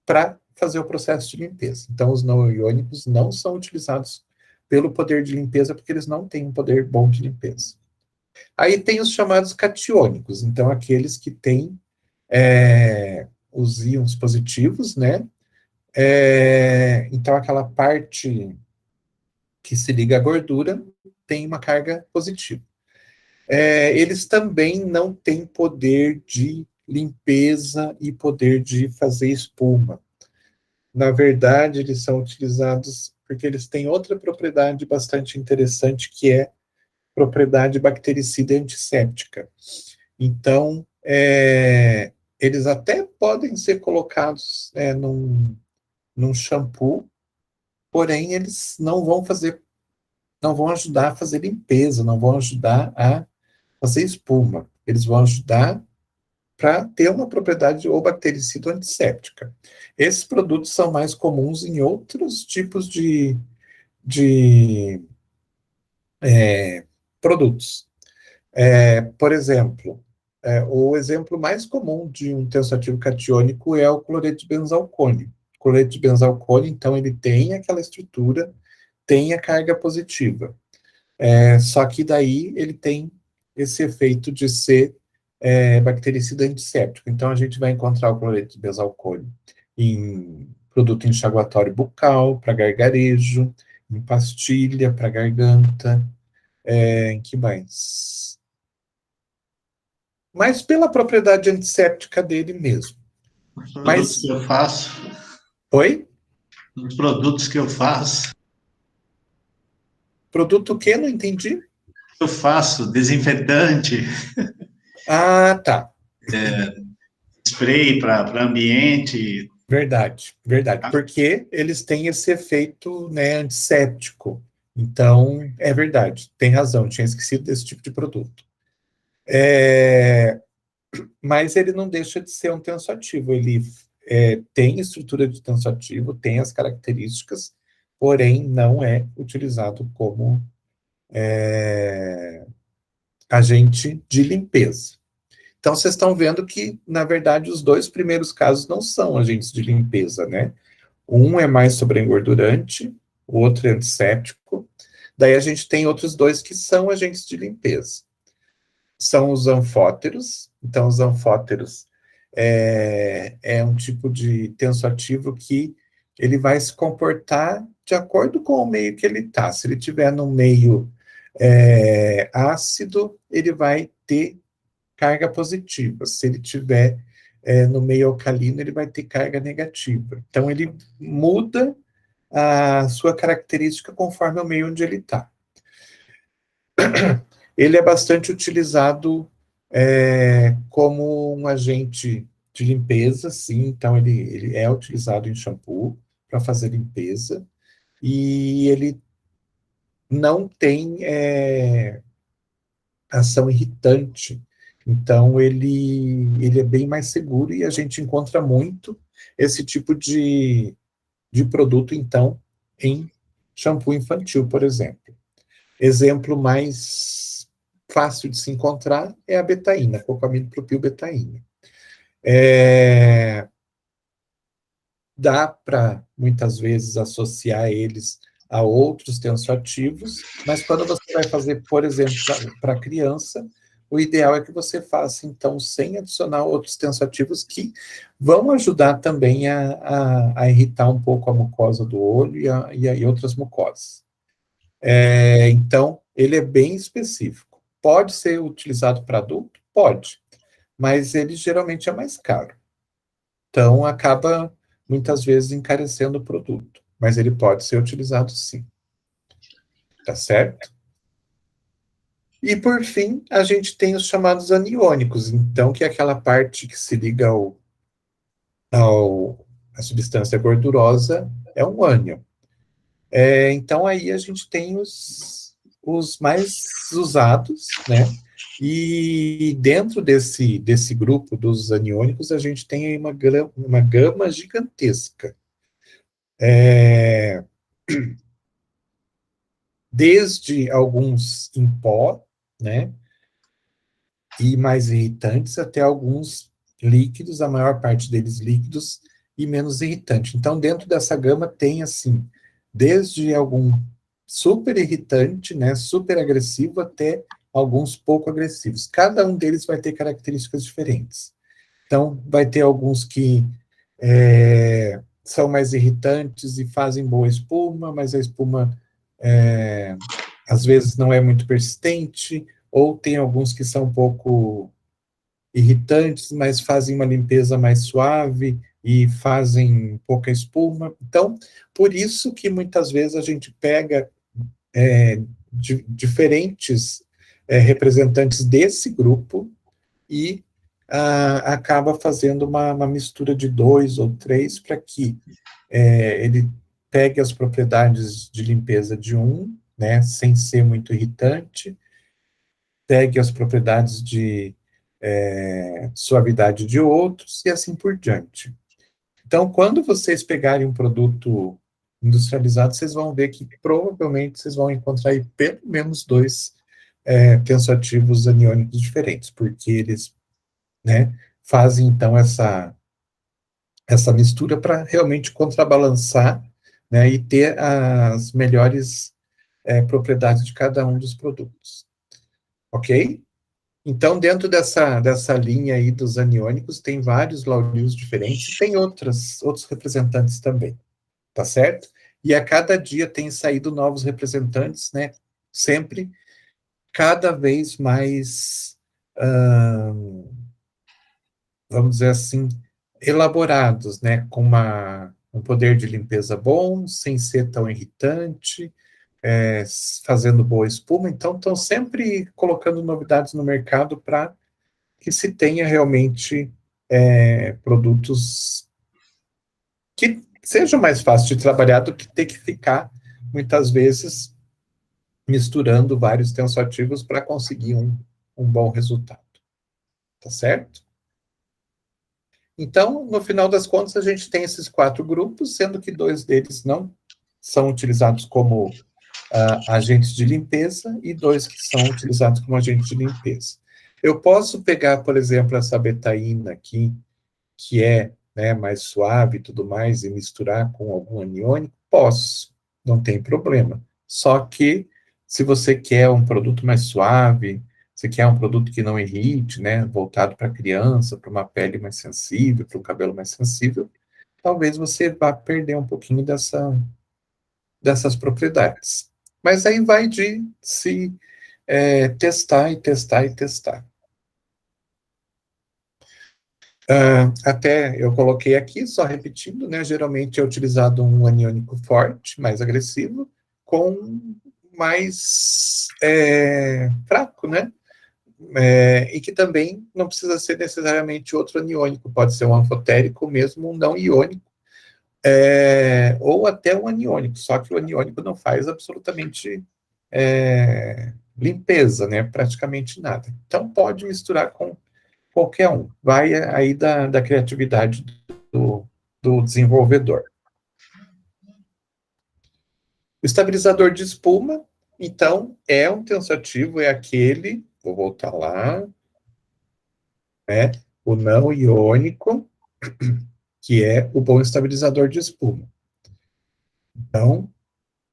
para fazer o processo de limpeza. Então, os não iônicos não são utilizados pelo poder de limpeza, porque eles não têm um poder bom de limpeza. Aí tem os chamados catiônicos, então aqueles que têm os íons positivos, né? Então, aquela parte que se liga à gordura tem uma carga positiva. Eles também não têm poder de limpeza e poder de fazer espuma. Na verdade, eles são utilizados porque eles têm outra propriedade bastante interessante, que é propriedade bactericida e antisséptica. Então, eles até podem ser colocados num shampoo, porém eles não vão ajudar a fazer limpeza, não vão ajudar a fazer espuma. Eles vão ajudar para ter uma propriedade ou bactericida ou antisséptica. Esses produtos são mais comuns em outros tipos de produtos. Por exemplo, o exemplo mais comum de um tensoativo catiônico é o cloreto de benzalcone. O cloreto de benzalcone, então, ele tem aquela estrutura, tem a carga positiva. Só que daí ele tem esse efeito de ser bactericida antisséptico. Então, a gente vai encontrar o cloreto de benzalcone em produto enxaguatório bucal, para gargarejo, em pastilha, para garganta, em que mais? Mas pela propriedade antisséptica dele mesmo. Os produtos Mas, que eu faço, oi? os produtos que eu faço, Produto o quê? Não entendi. eu faço desinfetante, Ah, tá. spray para ambiente. Verdade, verdade. Porque eles têm esse efeito, né, antisséptico. Então, é verdade. Tem razão, tinha esquecido desse tipo de produto. Mas ele não deixa de ser um tensoativo. Ele tem estrutura de tensoativo, tem as características, porém não é utilizado como agente de limpeza. Então, vocês estão vendo que, na verdade, os dois primeiros casos não são agentes de limpeza, né? Um é mais sobreengordurante, o outro é antisséptico. Daí a gente tem outros dois que são agentes de limpeza. São os anfóteros. Então, os anfóteros é um tipo de tensoativo que ele vai se comportar de acordo com o meio que ele está. Se ele estiver no meio ácido, ele vai ter carga positiva. Se ele estiver no meio alcalino, ele vai ter carga negativa. Então, ele muda a sua característica conforme o meio onde ele está. Ele é bastante utilizado como um agente de limpeza, sim, então ele é utilizado em shampoo para fazer limpeza, e ele não tem ação irritante, então ele é bem mais seguro, e a gente encontra muito esse tipo de produto, então, em shampoo infantil, por exemplo. Exemplo mais fácil de se encontrar é a betaína, cocamidopropilbetaína. Dá para, muitas vezes, associar eles a outros tensoativos, mas quando você vai fazer, por exemplo, para criança, o ideal é que você faça, então, sem adicionar outros tensoativos que vão ajudar também a irritar um pouco a mucosa do olho e outras mucosas. Então, ele é bem específico. Pode ser utilizado para adulto? Pode, mas ele geralmente é mais caro. Então, acaba, muitas vezes, encarecendo o produto. Mas ele pode ser utilizado, sim. Tá certo? E, por fim, a gente tem os chamados aniônicos, então, que é aquela parte que se liga à substância gordurosa, é um ânion. Então, aí a gente tem os mais usados, né? E dentro desse grupo dos aniônicos, a gente tem aí uma gama gigantesca. Desde alguns em pó, né? E mais irritantes, até alguns líquidos, a maior parte deles líquidos e menos irritante. Então, dentro dessa gama tem, assim, desde algum super irritante, né, super agressivo, até alguns pouco agressivos. Cada um deles vai ter características diferentes. Então, vai ter alguns que são mais irritantes e fazem boa espuma, mas a espuma, às vezes, não é muito persistente, ou tem alguns que são um pouco irritantes, mas fazem uma limpeza mais suave e fazem pouca espuma. Então, por isso que muitas vezes a gente pega diferentes representantes desse grupo e acaba fazendo uma mistura de 2 ou 3 para que ele pegue as propriedades de limpeza de um, né, sem ser muito irritante, pegue as propriedades de suavidade de outros, e assim por diante. Então, quando vocês pegarem um produto industrializado, vocês vão ver que provavelmente vocês vão encontrar aí pelo menos 2 tensoativos aniônicos diferentes, porque eles, né, fazem, então, essa mistura para realmente contrabalançar, né, e ter as melhores propriedades de cada um dos produtos. Ok? Então, dentro dessa linha aí dos aniônicos, tem vários laureus diferentes, tem outros representantes também, tá certo? E a cada dia tem saído novos representantes, né? Sempre cada vez mais, vamos dizer assim, elaborados, né? Com um poder de limpeza bom, sem ser tão irritante, fazendo boa espuma. Então, estão sempre colocando novidades no mercado para que se tenha realmente produtos que sejam mais fáceis de trabalhar do que ter que ficar, muitas vezes, misturando vários tensoativos para conseguir um bom resultado. Tá certo? Então, no final das contas, a gente tem esses 4 grupos, sendo que 2 deles não são utilizados como agentes de limpeza e 2 que são utilizados como agentes de limpeza. Eu posso pegar, por exemplo, essa betaína aqui, que é, né, mais suave e tudo mais, e misturar com algum aniônico? Posso, não tem problema. Só que, se você quer um produto mais suave, você quer um produto que não irrite, né, voltado para criança, para uma pele mais sensível, para um cabelo mais sensível, talvez você vá perder um pouquinho dessas propriedades. Mas aí vai de se testar e testar e testar. Até eu coloquei aqui, só repetindo, né? Geralmente é utilizado um aniônico forte, mais agressivo, com mais fraco, né? E que também não precisa ser necessariamente outro aniônico, pode ser um anfotérico mesmo, um não iônico, ou até um aniônico, só que o aniônico não faz absolutamente limpeza, né? Praticamente nada. Então pode misturar com qualquer um. Vai aí da criatividade do desenvolvedor. O estabilizador de espuma, então, é um tensoativo, é aquele, vou voltar lá, né, o não iônico, que é o bom estabilizador de espuma. Então,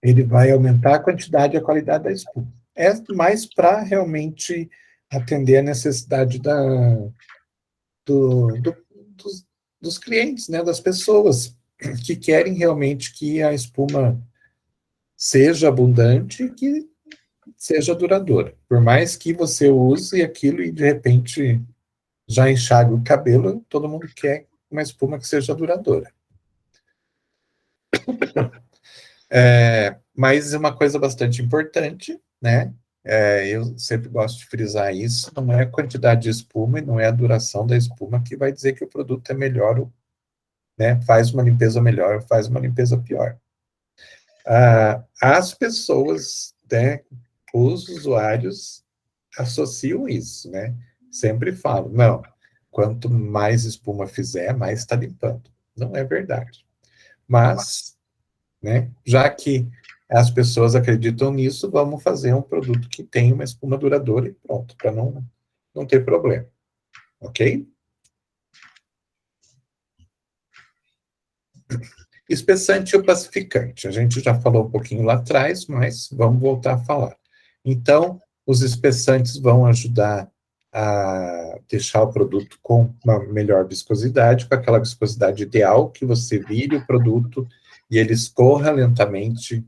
ele vai aumentar a quantidade e a qualidade da espuma. É mais para realmente atender a necessidade dos clientes, né, das pessoas que querem realmente que a espuma seja abundante e que seja duradoura. Por mais que você use aquilo e, de repente, já enxague o cabelo, todo mundo quer uma espuma que seja duradoura. Mas uma coisa bastante importante, né? Eu sempre gosto de frisar isso, não é a quantidade de espuma e não é a duração da espuma que vai dizer que o produto é melhor, né? Faz uma limpeza melhor, faz uma limpeza pior. As pessoas, né, os usuários associam isso, né? Sempre falo, não, quanto mais espuma fizer, mais está limpando. Não é verdade. Mas, né, já que as pessoas acreditam nisso, vamos fazer um produto que tenha uma espuma duradoura e pronto, para não ter problema. Ok? Espessante e opacificante. A gente já falou um pouquinho lá atrás, mas vamos voltar a falar. Então, os espessantes vão ajudar a deixar o produto com uma melhor viscosidade, com aquela viscosidade ideal, que você vire o produto e ele escorra lentamente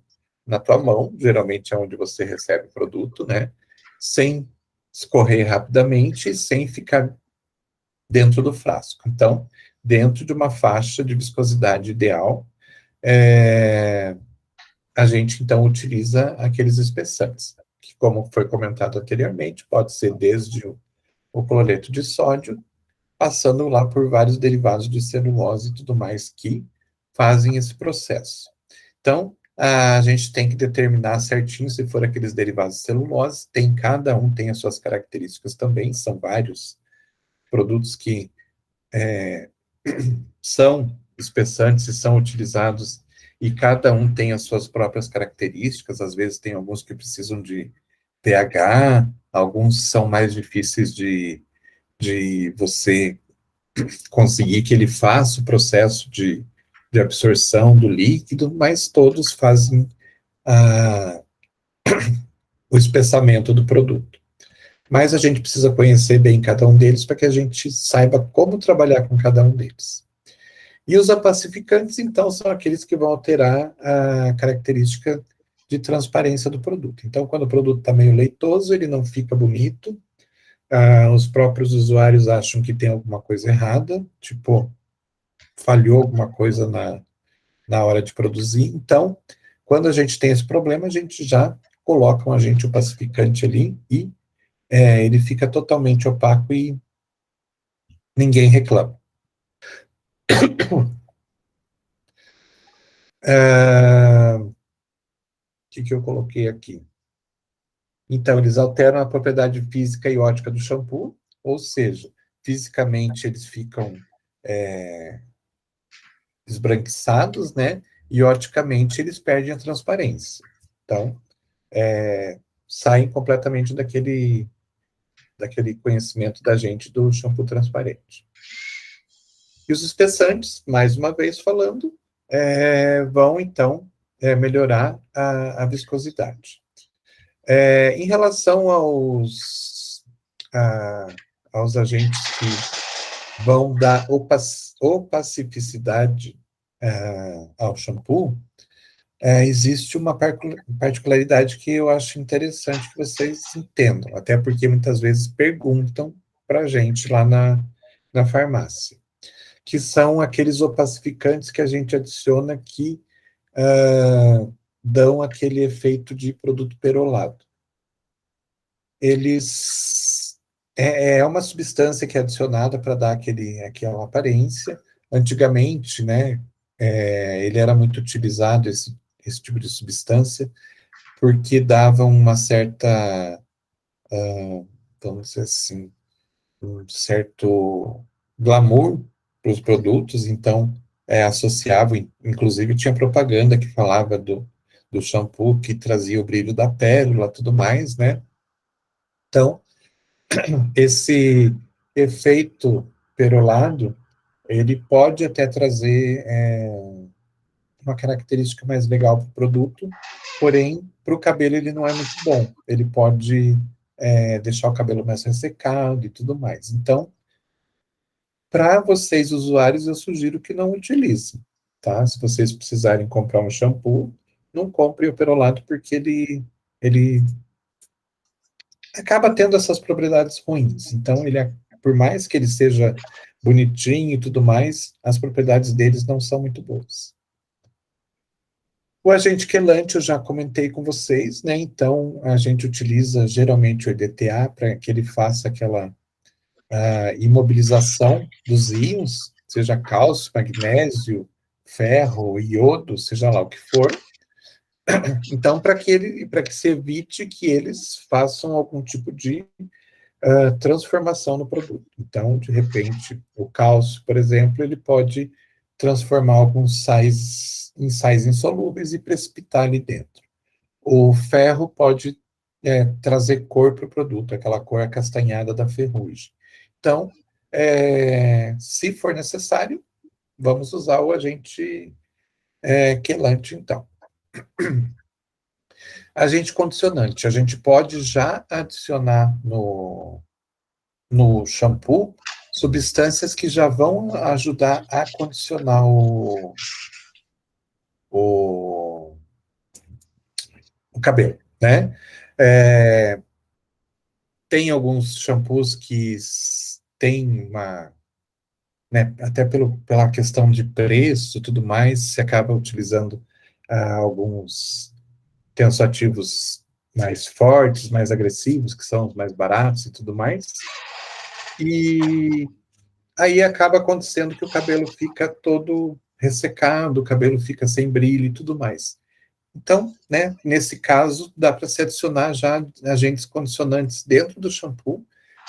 na tua mão, geralmente é onde você recebe o produto, né? Sem escorrer rapidamente e sem ficar dentro do frasco. Então, dentro de uma faixa de viscosidade ideal, a gente, então, utiliza aqueles espessantes, que, como foi comentado anteriormente, pode ser desde o cloreto de sódio, passando lá por vários derivados de celulose e tudo mais que fazem esse processo. Então, a gente tem que determinar certinho se for aqueles derivados de celulose, cada um tem as suas características também, são vários produtos que são espessantes e são utilizados, e cada um tem as suas próprias características, às vezes tem alguns que precisam de pH, alguns são mais difíceis de você conseguir que ele faça o processo de absorção do líquido, mas todos fazem o espessamento do produto. Mas a gente precisa conhecer bem cada um deles para que a gente saiba como trabalhar com cada um deles. E os opacificantes, então, são aqueles que vão alterar a característica de transparência do produto. Então, quando o produto está meio leitoso, ele não fica bonito, os próprios usuários acham que tem alguma coisa errada, tipo, falhou alguma coisa na hora de produzir. Então, quando a gente tem esse problema, a gente já coloca um agente opacificante ali e ele fica totalmente opaco e ninguém reclama. O que eu coloquei aqui? Então, eles alteram a propriedade física e ótica do shampoo, ou seja, fisicamente eles ficam esbranquiçados, né? E oticamente eles perdem a transparência. Então, saem completamente daquele conhecimento da gente do shampoo transparente. E os espessantes, mais uma vez falando, vão, então, melhorar a viscosidade. Em relação aos agentes que vão dar opacificidade ao shampoo, existe uma particularidade que eu acho interessante que vocês entendam, até porque muitas vezes perguntam para a gente lá na farmácia, que são aqueles opacificantes que a gente adiciona que dão aquele efeito de produto perolado. Eles uma substância que é adicionada para dar aquela aparência. Antigamente, né, ele era muito utilizado, esse tipo de substância, porque dava uma certa, vamos dizer assim, um certo glamour para os produtos, então associava, inclusive tinha propaganda que falava do shampoo que trazia o brilho da pérola, tudo mais, né? Então, esse efeito perolado, ele pode até trazer uma característica mais legal para o produto, porém, para o cabelo ele não é muito bom. Ele pode deixar o cabelo mais ressecado e tudo mais. Então, para vocês, usuários, eu sugiro que não utilizem, tá? Se vocês precisarem comprar um shampoo, não comprem o perolado, porque ele acaba tendo essas propriedades ruins. Então, por mais que ele seja bonitinho e tudo mais, as propriedades deles não são muito boas. O agente quelante eu já comentei com vocês, né? Então, a gente utiliza geralmente o EDTA para que ele faça aquela imobilização dos íons, seja cálcio, magnésio, ferro, iodo, seja lá o que for. Então, para que se evite que eles façam algum tipo de transformação no produto. Então, de repente, o cálcio, por exemplo, ele pode transformar alguns sais em sais insolúveis e precipitar ali dentro. O ferro pode trazer cor para o produto, aquela cor acastanhada da ferrugem. Então, se for necessário, vamos usar o agente quelante, então. Agente condicionante, a gente pode já adicionar no shampoo substâncias que já vão ajudar a condicionar o cabelo, né? Tem alguns shampoos que tem uma, né, até pela questão de preço e tudo mais, se acaba utilizando alguns tensoativos mais fortes, mais agressivos, que são os mais baratos e tudo mais. E aí acaba acontecendo que o cabelo fica todo ressecado, o cabelo fica sem brilho e tudo mais. Então, né, nesse caso, dá para se adicionar já agentes condicionantes dentro do shampoo,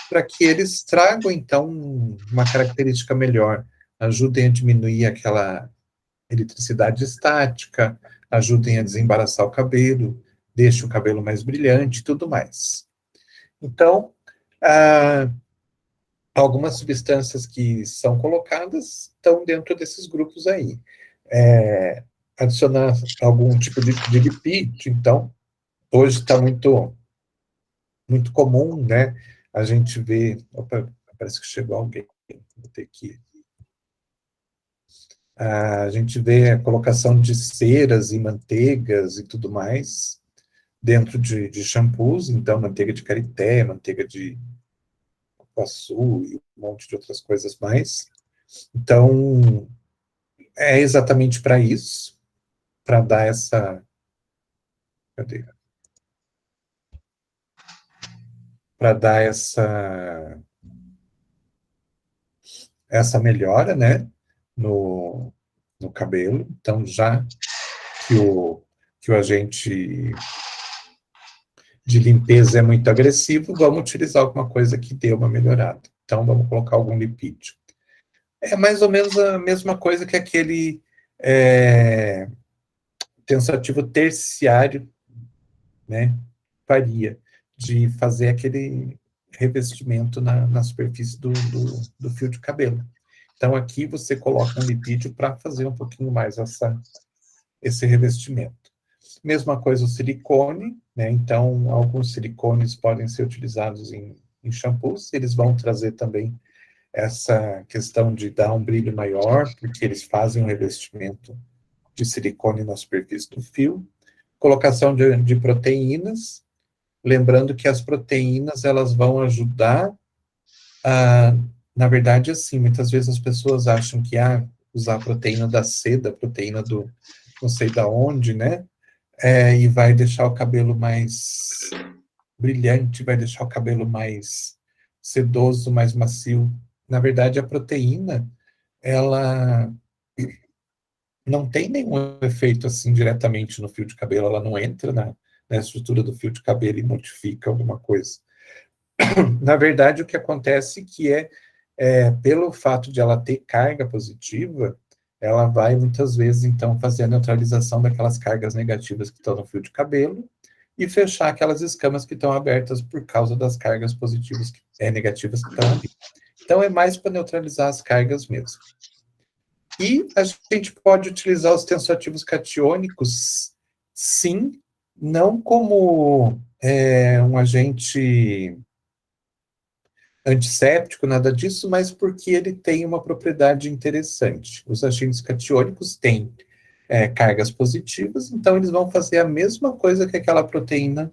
para que eles tragam, então, uma característica melhor, ajudem a diminuir aquela eletricidade estática, ajudem a desembaraçar o cabelo, deixem o cabelo mais brilhante e tudo mais. Então, algumas substâncias que são colocadas estão dentro desses grupos aí. Adicionar algum tipo de lipídio, então, hoje está muito comum, né? A gente vê. Opa, parece que chegou alguém. Vou ter que. A gente vê a colocação de ceras e manteigas e tudo mais dentro de shampoos, então, manteiga de karité, manteiga de cupuaçu e um monte de outras coisas mais. Então, é exatamente para isso, para dar essa. Cadê? Para dar essa melhora, né, no cabelo. Então, já que o agente de limpeza é muito agressivo, vamos utilizar alguma coisa que dê uma melhorada. Então, vamos colocar algum lipídio. É mais ou menos a mesma coisa que aquele tensoativo terciário né, faria de fazer aquele revestimento na superfície do fio de cabelo. Então, aqui você coloca um lipídio para fazer um pouquinho mais esse revestimento. Mesma coisa o silicone, né? Então, alguns silicones podem ser utilizados em shampoos, eles vão trazer também essa questão de dar um brilho maior, porque eles fazem um revestimento de silicone na superfície do fio. Colocação de proteínas, lembrando que as proteínas, elas vão ajudar a, na verdade, assim, muitas vezes as pessoas acham que, usar a proteína da seda, a proteína do não sei da onde, né, e vai deixar o cabelo mais brilhante, vai deixar o cabelo mais sedoso, mais macio. Na verdade, a proteína, ela não tem nenhum efeito, assim, diretamente no fio de cabelo, ela não entra na estrutura do fio de cabelo e modifica alguma coisa. Na verdade, o que acontece pelo fato de ela ter carga positiva, ela vai muitas vezes, então, fazer a neutralização daquelas cargas negativas que estão no fio de cabelo e fechar aquelas escamas que estão abertas por causa das cargas positivas, negativas que estão ali. Então, é mais para neutralizar as cargas mesmo. E a gente pode utilizar os tensoativos catiônicos, sim, não como um agente antisséptico, nada disso, mas porque ele tem uma propriedade interessante. Os agentes catiônicos têm cargas positivas, então eles vão fazer a mesma coisa que aquela proteína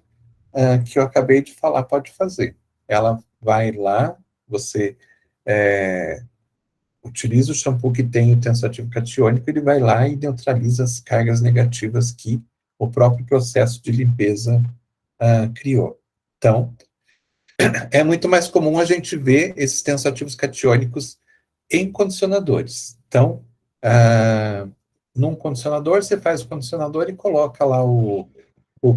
que eu acabei de falar pode fazer. Ela vai lá, você utiliza o shampoo que tem o tensoativo catiônico, ele vai lá e neutraliza as cargas negativas que o próprio processo de limpeza criou. Então, é muito mais comum a gente ver esses tensoativos catiônicos em condicionadores. Então, num condicionador, você faz o condicionador e coloca lá o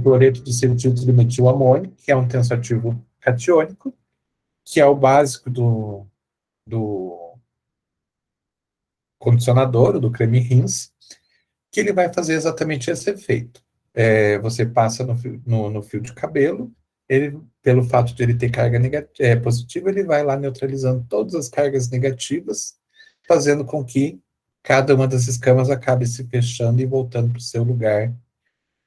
cloreto de cetilmetil amônico, que é um tensoativo catiônico, que é o básico do condicionador, do creme rins, que ele vai fazer exatamente esse efeito. Você passa no fio de cabelo, ele, pelo fato de ele ter carga positiva, ele vai lá neutralizando todas as cargas negativas, fazendo com que cada uma das escamas acabe se fechando e voltando para o seu lugar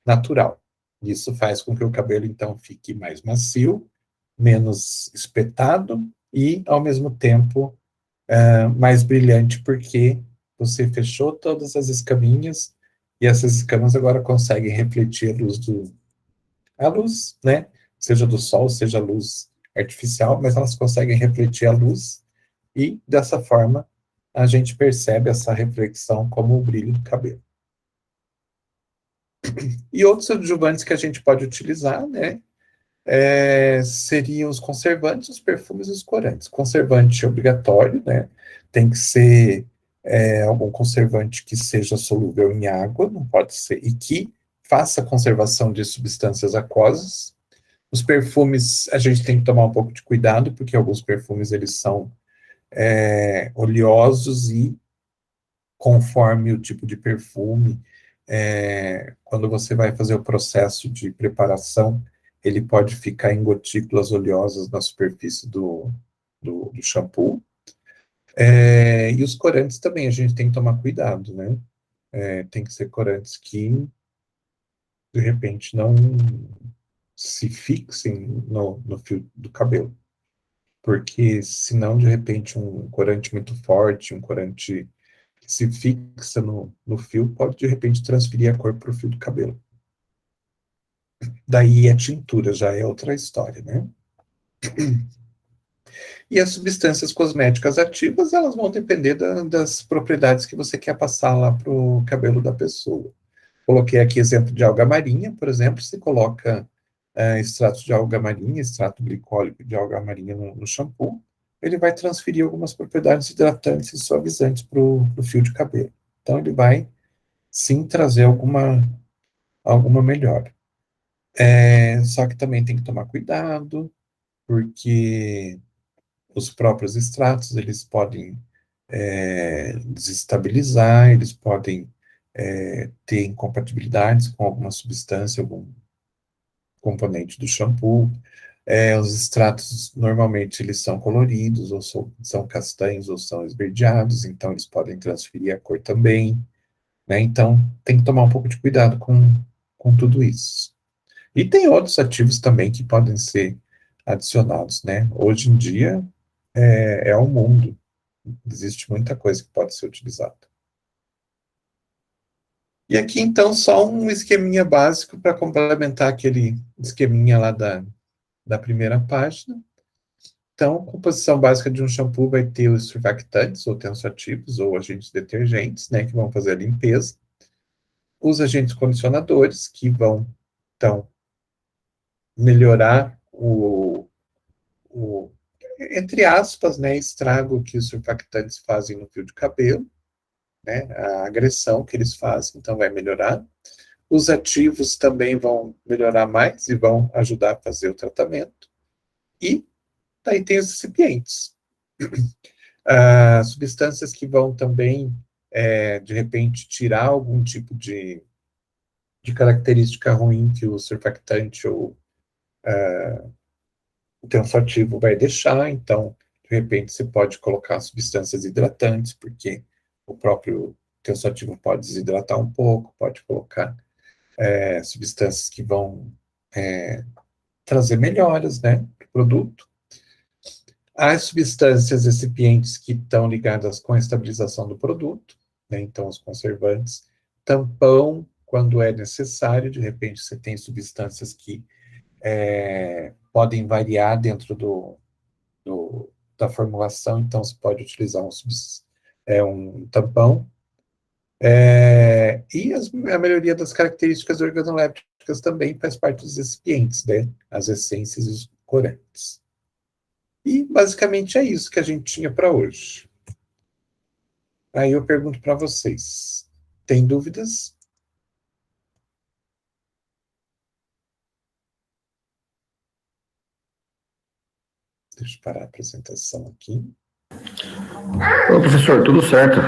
natural. Isso faz com que o cabelo, então, fique mais macio, menos espetado e, ao mesmo tempo, mais brilhante, porque você fechou todas as escaminhas e essas escamas agora conseguem refletir a luz, né? Seja do sol, seja luz artificial, mas elas conseguem refletir a luz e, dessa forma, a gente percebe essa reflexão como o brilho do cabelo. E outros adjuvantes que a gente pode utilizar, né, seriam os conservantes, os perfumes e os corantes. Conservante é obrigatório, né, tem que ser algum conservante que seja solúvel em água, não pode ser, e que faça conservação de substâncias aquosas. Os perfumes, a gente tem que tomar um pouco de cuidado, porque alguns perfumes, eles são oleosos e, conforme o tipo de perfume, quando você vai fazer o processo de preparação, ele pode ficar em gotículas oleosas na superfície do shampoo. E os corantes também, a gente tem que tomar cuidado, né? Tem que ser corantes que, de repente, não se fixem no fio do cabelo. Porque, senão, de repente, um corante muito forte, um corante que se fixa no fio, pode, de repente, transferir a cor para o fio do cabelo. Daí a tintura já é outra história, né? E as substâncias cosméticas ativas, elas vão depender das propriedades que você quer passar lá para o cabelo da pessoa. Coloquei aqui exemplo de alga marinha, por exemplo, você coloca extrato de alga marinha, extrato glicólico de alga marinha no shampoo, ele vai transferir algumas propriedades hidratantes e suavizantes para o fio de cabelo. Então, ele vai, sim, trazer alguma melhora. Só que também tem que tomar cuidado, porque os próprios extratos, eles podem desestabilizar, eles podem ter incompatibilidades com alguma substância, componente do shampoo. Os extratos, normalmente, eles são coloridos, ou são castanhos, ou são esverdeados, então eles podem transferir a cor também, né? Então, tem que tomar um pouco de cuidado com tudo isso. E tem outros ativos também que podem ser adicionados, né? Hoje em dia, é um mundo. Existe muita coisa que pode ser utilizada. E aqui, então, só um esqueminha básico para complementar aquele esqueminha lá da primeira página. Então, a composição básica de um shampoo vai ter os surfactantes, ou tensoativos, ou agentes detergentes, né, que vão fazer a limpeza. Os agentes condicionadores, que vão, então, melhorar entre aspas, né, estrago que os surfactantes fazem no fio de cabelo, né, a agressão que eles fazem, então vai melhorar. Os ativos também vão melhorar mais e vão ajudar a fazer o tratamento. E daí tem os recipientes. Substâncias que vão também, de repente, tirar algum tipo de característica ruim que o surfactante ou o tensoativo vai deixar. Então, de repente, você pode colocar substâncias hidratantes, porque o próprio tensoativo pode desidratar um pouco, pode colocar substâncias que vão trazer melhoras, né, para o produto. As substâncias recipientes que estão ligadas com a estabilização do produto, né, então os conservantes, tampão, quando é necessário, de repente você tem substâncias que podem variar dentro da formulação, então você pode utilizar um tampão. E a maioria das características organolépticas também faz parte dos recipientes, né, as essências e os corantes. E, basicamente, é isso que a gente tinha para hoje. Aí eu pergunto para vocês, tem dúvidas? Deixa eu parar a apresentação aqui. Ô, professor, tudo certo.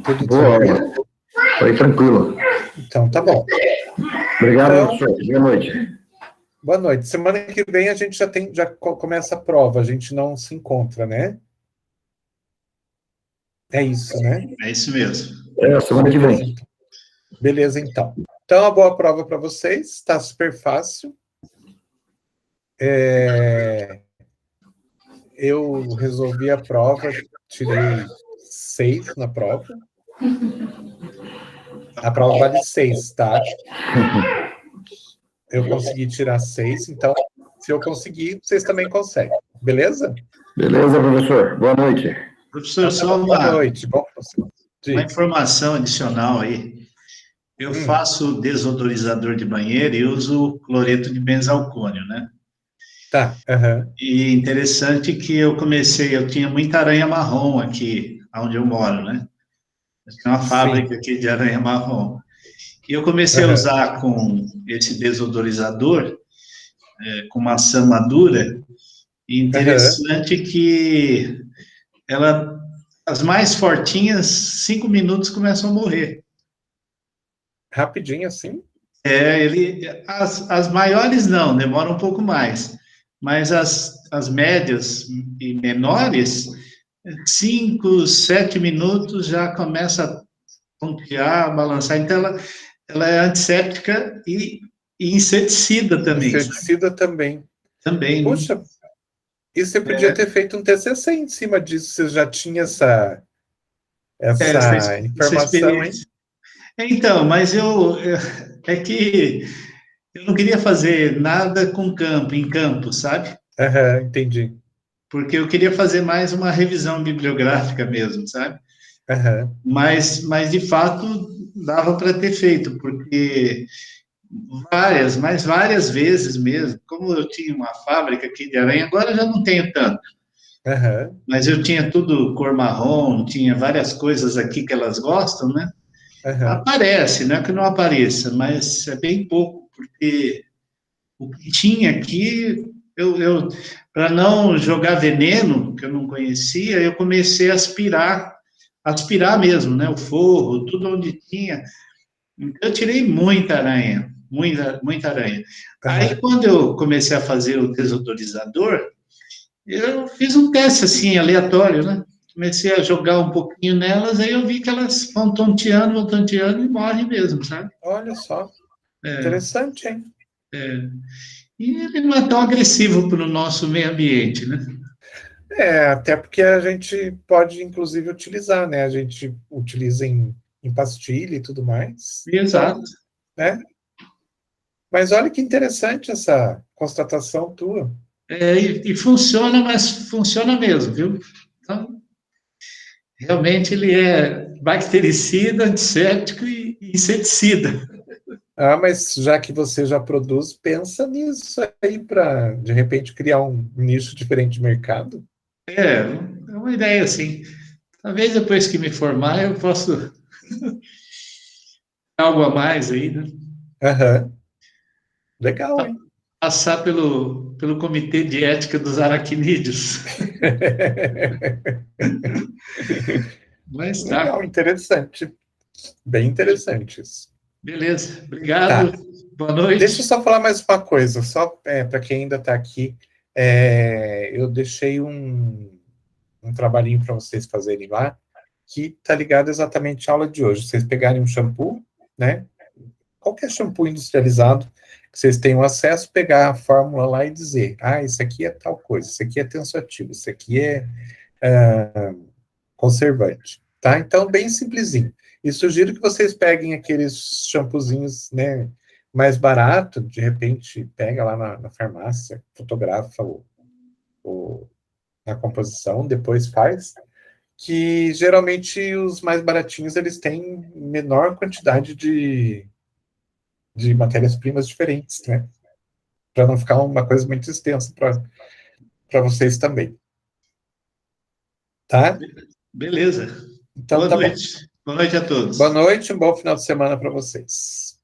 Tudo Boa tranquilo? aula. Foi tranquilo. Então, tá bom. Obrigado, Então, professor. Boa noite. boa noite. Semana que vem a gente já começa a prova, a gente não se encontra, né? É isso, né? É isso mesmo. Semana que vem. Beleza, então. Então, uma boa prova para vocês, está super fácil. Eu resolvi a prova, tirei 6 na prova. A prova vale 6, tá? Eu consegui tirar 6, então, se eu conseguir, vocês também conseguem. Beleza? Beleza, professor. Boa noite. Professor, só Boa noite. uma informação adicional aí. Eu faço desodorizador de banheiro e uso cloreto de benzalcônio, né? Tá. E interessante que eu tinha muita aranha marrom aqui, onde eu moro, né? Tem uma fábrica aqui de aranha marrom. E eu comecei a usar com esse desodorizador, com maçã madura, e interessante que as mais fortinhas, 5 minutos começam a morrer. Rapidinho assim? As maiores não, demoram um pouco mais. Mas as médias e menores, 5, 7 minutos já começa a tontear, balançar. Então, ela é antisséptica e inseticida também. Inseticida também. Também. Puxa, e você podia ter feito um TCC em cima disso, você já tinha essa informação, hein? Então, mas é que eu não queria fazer nada em campo, sabe? Entendi. Porque eu queria fazer mais uma revisão bibliográfica mesmo, sabe? Mas de fato, dava para ter feito, porque várias vezes mesmo, como eu tinha uma fábrica aqui de aranha, agora já não tenho tanto, mas eu tinha tudo cor marrom, tinha várias coisas aqui que elas gostam, né? Aparece, não é que não apareça, mas é bem pouco, porque o que tinha aqui, para não jogar veneno, que eu não conhecia, eu comecei a aspirar mesmo, né, o forro, tudo onde tinha. Então, eu tirei muita aranha. muita aranha. Aí, quando eu comecei a fazer o desodorizador, eu fiz um teste, assim, aleatório, né? Comecei a jogar um pouquinho nelas, aí eu vi que elas vão tonteando e morrem mesmo, sabe? Olha só, É, interessante, hein? e ele não é tão agressivo para o nosso meio ambiente, né? Até porque a gente pode, inclusive, utilizar, né? A gente utiliza em pastilha e tudo mais. Exato. Então, né? Mas olha que interessante essa constatação tua. E funciona, mas funciona mesmo, viu? Então, realmente ele é bactericida, antisséptico e inseticida. Ah, mas já que você já produz, pensa nisso aí para, de repente, criar um nicho diferente de mercado. É uma ideia assim. Talvez depois que me formar eu possa algo a mais aí, né? Aham. Legal, hein? Passar pelo Comitê de Ética dos Aracnídeos. Mas tá, Legal, interessante. Bem interessante isso. beleza. Obrigado. Tá. Boa Deixa eu noite. só falar mais uma coisa, só para quem ainda está aqui. Eu deixei um trabalhinho para vocês fazerem lá, que está ligado exatamente à aula de hoje. Vocês pegarem um shampoo, né? Qualquer shampoo industrializado que vocês tenham acesso, pegar a fórmula lá e dizer, isso aqui é tal coisa, isso aqui é tensoativo, isso aqui é conservante, tá? Então, bem simplesinho. E sugiro que vocês peguem aqueles shampoozinhos, né, mais barato, de repente, pega lá na farmácia, fotografa a composição, depois faz, que geralmente os mais baratinhos, eles têm menor quantidade de matérias-primas diferentes, né? Para não ficar uma coisa muito extensa para vocês também, tá? Beleza. Então, Boa tá bom. noite. Boa noite a Boa todos. noite, um bom final de semana para vocês.